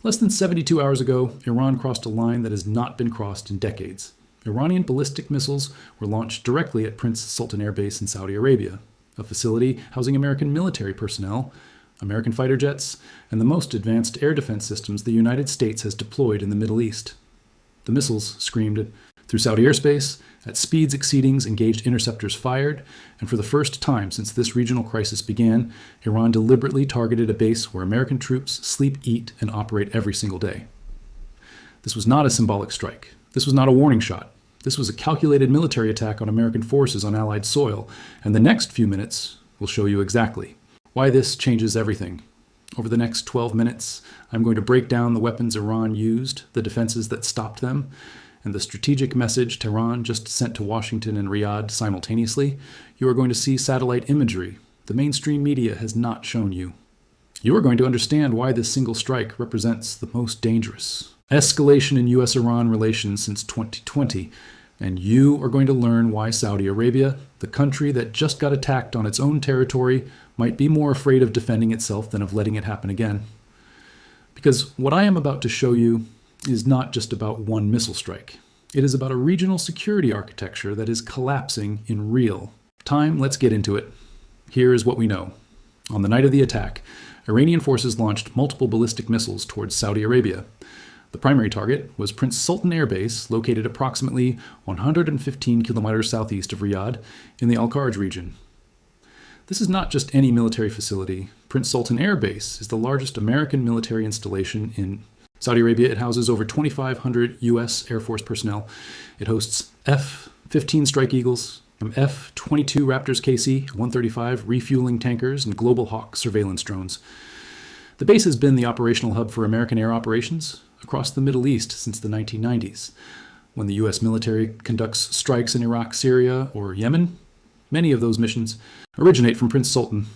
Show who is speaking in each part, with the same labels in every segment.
Speaker 1: Less than 72 hours ago, Iran crossed a line that has not been crossed in decades. Iranian ballistic missiles were launched directly at Prince Sultan Air Base in Saudi Arabia, a facility housing American military personnel, American fighter jets, and the most advanced air defense systems the United States has deployed in the Middle East. The missiles screamed through Saudi airspace, at speeds exceeding engaged interceptors fired, and for the first time since this regional crisis began, Iran deliberately targeted a base where American troops sleep, eat, and operate every single day. This was not a symbolic strike. This was not a warning shot. This was a calculated military attack on American forces on Allied soil, and the next few minutes will show you exactly why this changes everything. Over the next 12 minutes, I'm going to break down the weapons Iran used, the defenses that stopped them, and the strategic message Tehran just sent to Washington and Riyadh simultaneously. You are going to see satellite imagery the mainstream media has not shown you. You are going to understand why this single strike represents the most dangerous escalation in U.S.-Iran relations since 2020, and you are going to learn why Saudi Arabia, the country that just got attacked on its own territory, might be more afraid of defending itself than of letting it happen again. Because what I am about to show you is not just about one missile strike. It is about a regional security architecture that is collapsing in real time. Let's get into it. Here is what we know. On the night of the attack, Iranian forces launched multiple ballistic missiles towards Saudi Arabia. The primary target was Prince Sultan Air Base, located approximately 115 kilometers southeast of Riyadh in the Al-Kharj region. This is not just any military facility. Prince Sultan Air Base is the largest American military installation in Saudi Arabia. It houses over 2,500 U.S. Air Force personnel. It hosts F-15 Strike Eagles, F-22 Raptors KC-135 refueling tankers, and Global Hawk surveillance drones. The base has been the operational hub for American air operations across the Middle East since the 1990s. When the U.S. military conducts strikes in Iraq, Syria, or Yemen, many of those missions originate from Prince Sultan.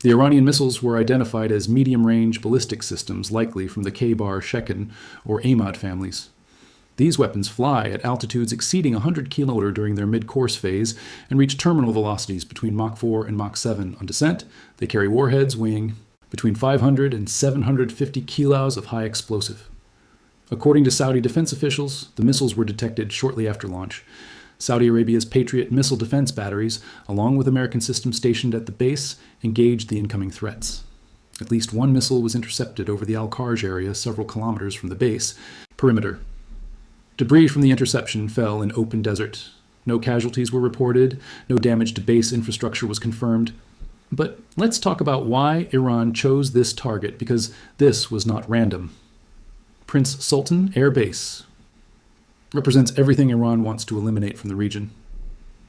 Speaker 1: The Iranian missiles were identified as medium-range ballistic systems, likely from the K-Bar, Shekin, or Ahmad families. These weapons fly at altitudes exceeding 100 km during their mid-course phase and reach terminal velocities between Mach 4 and Mach 7 on descent. They carry warheads weighing between 500 and 750 kilos of high explosive. According to Saudi defense officials, the missiles were detected shortly after launch. Saudi Arabia's Patriot missile defense batteries, along with American systems stationed at the base, engaged the incoming threats. At least one missile was intercepted over the Al-Kharj area several kilometers from the base perimeter. Debris from the interception fell in open desert. No casualties were reported, no damage to base infrastructure was confirmed. But let's talk about why Iran chose this target, because this was not random. Prince Sultan Air Base represents everything Iran wants to eliminate from the region.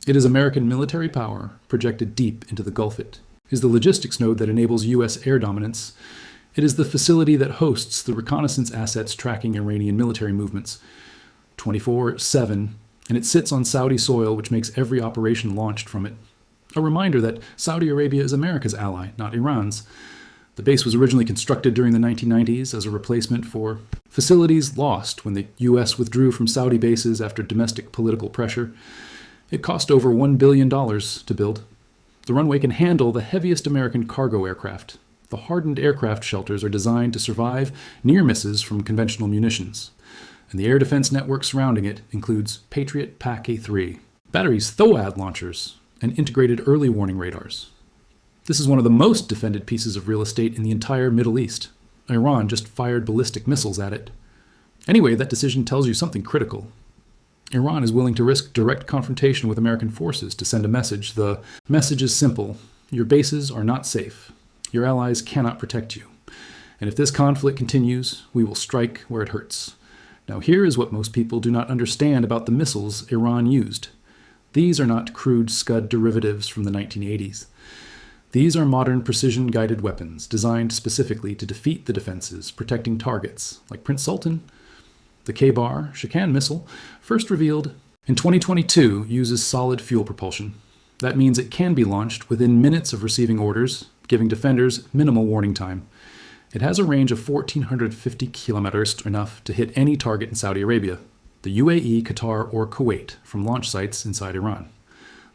Speaker 1: It is American military power projected deep into the Gulf. It is the logistics node that enables U.S. air dominance. It is the facility that hosts the reconnaissance assets tracking Iranian military movements 24/7, and it sits on Saudi soil, which makes every operation launched from it. A reminder that Saudi Arabia is America's ally, not Iran's. The base was originally constructed during the 1990s as a replacement for facilities lost when the U.S. withdrew from Saudi bases after domestic political pressure. It cost over $1 billion to build. The runway can handle the heaviest American cargo aircraft. The hardened aircraft shelters are designed to survive near misses from conventional munitions. And the air defense network surrounding it includes Patriot PAC-A3, batteries, THOAD launchers, and integrated early warning radars. This is one of the most defended pieces of real estate in the entire Middle East. Iran just fired ballistic missiles at it. Anyway, that decision tells you something critical. Iran is willing to risk direct confrontation with American forces to send a message. The message is simple. Your bases are not safe. Your allies cannot protect you. And if this conflict continues, we will strike where it hurts. Now here is what most people do not understand about the missiles Iran used. These are not crude Scud derivatives from the 1980s. These are modern precision-guided weapons designed specifically to defeat the defenses, protecting targets like Prince Sultan. The K-Bar Shekin missile, first revealed in 2022, uses solid fuel propulsion. That means it can be launched within minutes of receiving orders, giving defenders minimal warning time. It has a range of 1,450 kilometers, enough to hit any target in Saudi Arabia, the UAE, Qatar, or Kuwait from launch sites inside Iran.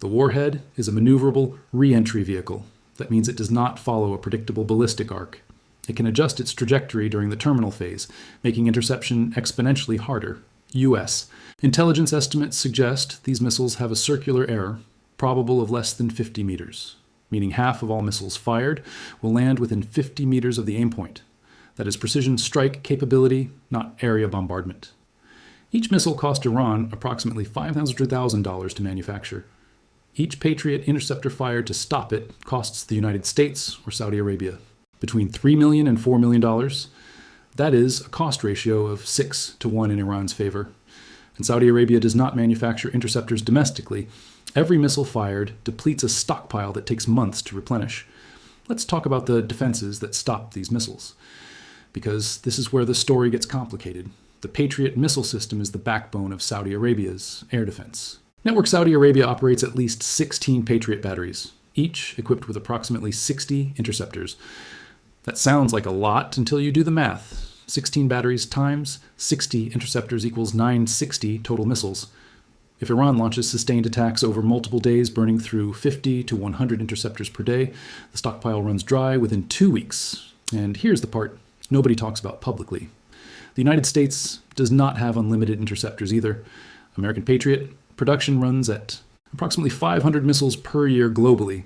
Speaker 1: The warhead is a maneuverable re-entry vehicle. That means it does not follow a predictable ballistic arc. It can adjust its trajectory during the terminal phase, making interception exponentially harder. U.S. Intelligence estimates suggest these missiles have a circular error, probable of less than 50 meters, meaning half of all missiles fired will land within 50 meters of the aim point. That is precision strike capability, not area bombardment. Each missile cost Iran approximately $500,000 to manufacture. Each Patriot interceptor fired to stop it costs the United States or Saudi Arabia between $3 million and $4 million. That is a cost ratio of 6 to 1 in Iran's favor. And Saudi Arabia does not manufacture interceptors domestically. Every missile fired depletes a stockpile that takes months to replenish. Let's talk about the defenses that stop these missiles, because this is where the story gets complicated. The Patriot missile system is the backbone of Saudi Arabia's air defense. Network Saudi Arabia operates at least 16 Patriot batteries, each equipped with approximately 60 interceptors. That sounds like a lot until you do the math. 16 batteries times 60 interceptors equals 960 total missiles. If Iran launches sustained attacks over multiple days, burning through 50 to 100 interceptors per day, the stockpile runs dry within 2 weeks. And here's the part nobody talks about publicly. The United States does not have unlimited interceptors either. American Patriot production runs at approximately 500 missiles per year globally.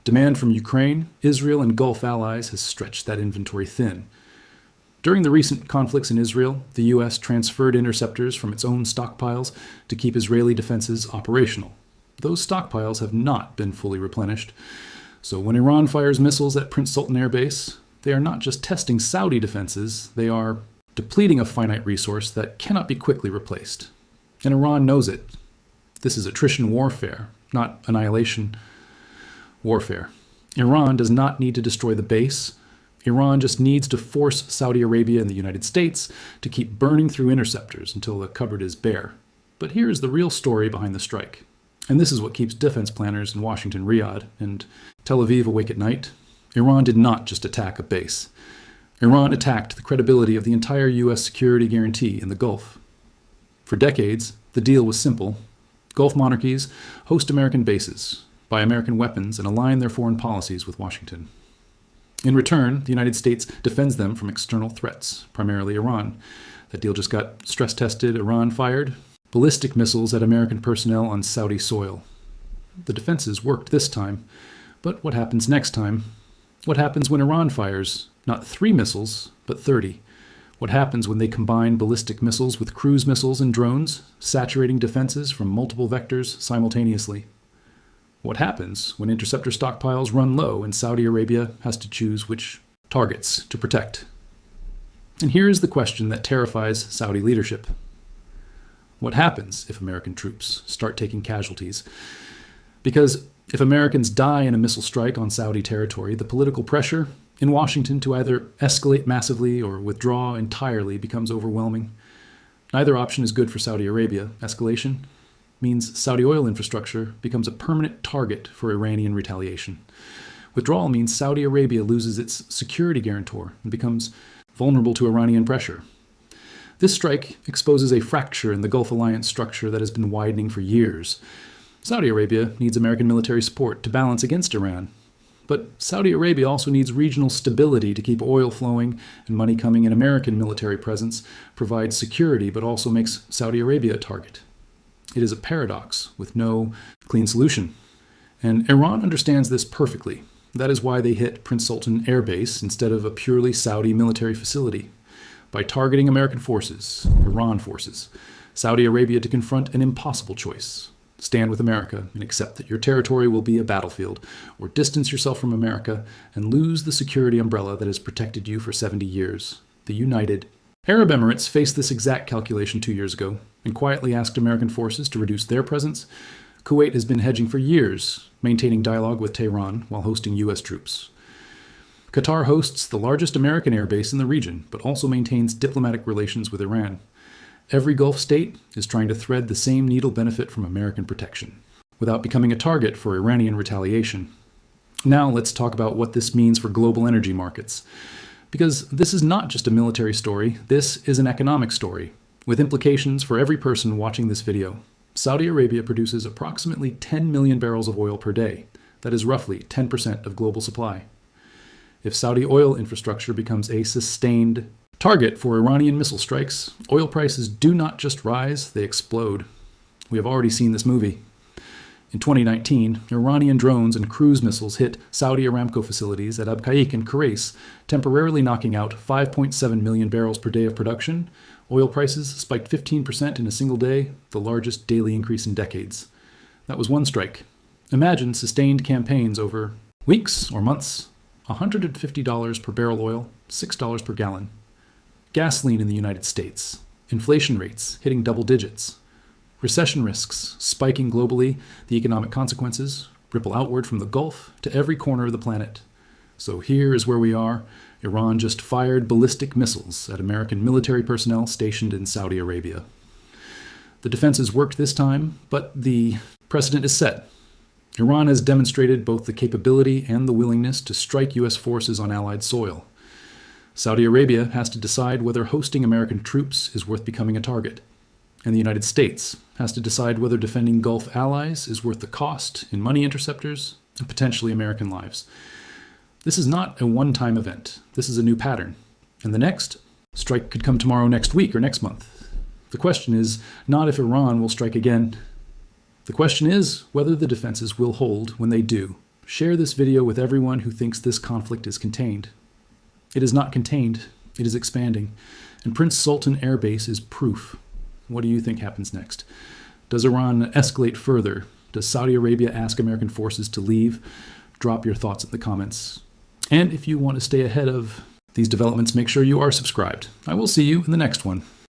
Speaker 1: Demand from Ukraine, Israel, and Gulf allies has stretched that inventory thin. During the recent conflicts in Israel, the U.S. transferred interceptors from its own stockpiles to keep Israeli defenses operational. Those stockpiles have not been fully replenished. So when Iran fires missiles at Prince Sultan Air Base, they are not just testing Saudi defenses, they are depleting a finite resource that cannot be quickly replaced. And Iran knows it. This is attrition warfare, not annihilation warfare. Iran does not need to destroy the base. Iran just needs to force Saudi Arabia and the United States to keep burning through interceptors until the cupboard is bare. But here is the real story behind the strike. And this is what keeps defense planners in Washington, Riyadh, and Tel Aviv awake at night. Iran did not just attack a base. Iran attacked the credibility of the entire U.S. security guarantee in the Gulf. For decades, the deal was simple. Gulf monarchies host American bases, buy American weapons, and align their foreign policies with Washington. In return, the United States defends them from external threats, primarily Iran. That deal just got stress-tested. Iran fired ballistic missiles at American personnel on Saudi soil. The defenses worked this time, but what happens next time? What happens when Iran fires not 3 missiles, but 30? What happens when they combine ballistic missiles with cruise missiles and drones, saturating defenses from multiple vectors simultaneously? What happens when interceptor stockpiles run low and Saudi Arabia has to choose which targets to protect? And here is the question that terrifies Saudi leadership. What happens if American troops start taking casualties? Because if Americans die in a missile strike on Saudi territory, the political pressure in Washington to either escalate massively or withdraw entirely becomes overwhelming. Neither option is good for Saudi Arabia. Escalation means Saudi oil infrastructure becomes a permanent target for Iranian retaliation. Withdrawal means Saudi Arabia loses its security guarantor and becomes vulnerable to Iranian pressure. This strike exposes a fracture in the Gulf alliance structure that has been widening for years. Saudi Arabia needs American military support to balance against Iran. But Saudi Arabia also needs regional stability to keep oil flowing and money coming, and American military presence provides security but also makes Saudi Arabia a target. It is a paradox with no clean solution. And Iran understands this perfectly. That is why they hit Prince Sultan Air Base instead of a purely Saudi military facility. By targeting American forces, Iran forces, Saudi Arabia to confront an impossible choice. Stand with America and accept that your territory will be a battlefield, or distance yourself from America and lose the security umbrella that has protected you for 70 years. The United Arab Emirates faced this exact calculation 2 years ago and quietly asked American forces to reduce their presence. Kuwait has been hedging for years, maintaining dialogue with Tehran while hosting U.S. troops. Qatar hosts the largest American air base in the region, but also maintains diplomatic relations with Iran. Every Gulf state is trying to thread the same needle benefit from American protection, without becoming a target for Iranian retaliation. Now let's talk about what this means for global energy markets. Because this is not just a military story, this is an economic story, with implications for every person watching this video. Saudi Arabia produces approximately 10 million barrels of oil per day. That is roughly 10% of global supply. If Saudi oil infrastructure becomes a sustained target for Iranian missile strikes, oil prices do not just rise, they explode. We have already seen this movie. In 2019, Iranian drones and cruise missiles hit Saudi Aramco facilities at Abqaiq and Khurais, temporarily knocking out 5.7 million barrels per day of production. Oil prices spiked 15% in a single day, the largest daily increase in decades. That was one strike. Imagine sustained campaigns over weeks or months. $150 per barrel oil, $6 per gallon. Gasoline in the United States. Inflation rates hitting double digits. Recession risks spiking globally, the economic consequences ripple outward from the Gulf to every corner of the planet. So here is where we are. Iran just fired ballistic missiles at American military personnel stationed in Saudi Arabia. The defenses worked this time, but the precedent is set. Iran has demonstrated both the capability and the willingness to strike U.S. forces on Allied soil. Saudi Arabia has to decide whether hosting American troops is worth becoming a target. And the United States has to decide whether defending Gulf allies is worth the cost in money interceptors and potentially American lives. This is not a one-time event. This is a new pattern. And the next strike could come tomorrow, next week, or next month. The question is not if Iran will strike again. The question is whether the defenses will hold when they do. Share this video with everyone who thinks this conflict is contained. It is not contained. It is expanding. And Prince Sultan Air Base is proof. What do you think happens next? Does Iran escalate further? Does Saudi Arabia ask American forces to leave? Drop your thoughts in the comments. And if you want to stay ahead of these developments, make sure you are subscribed. I will see you in the next one.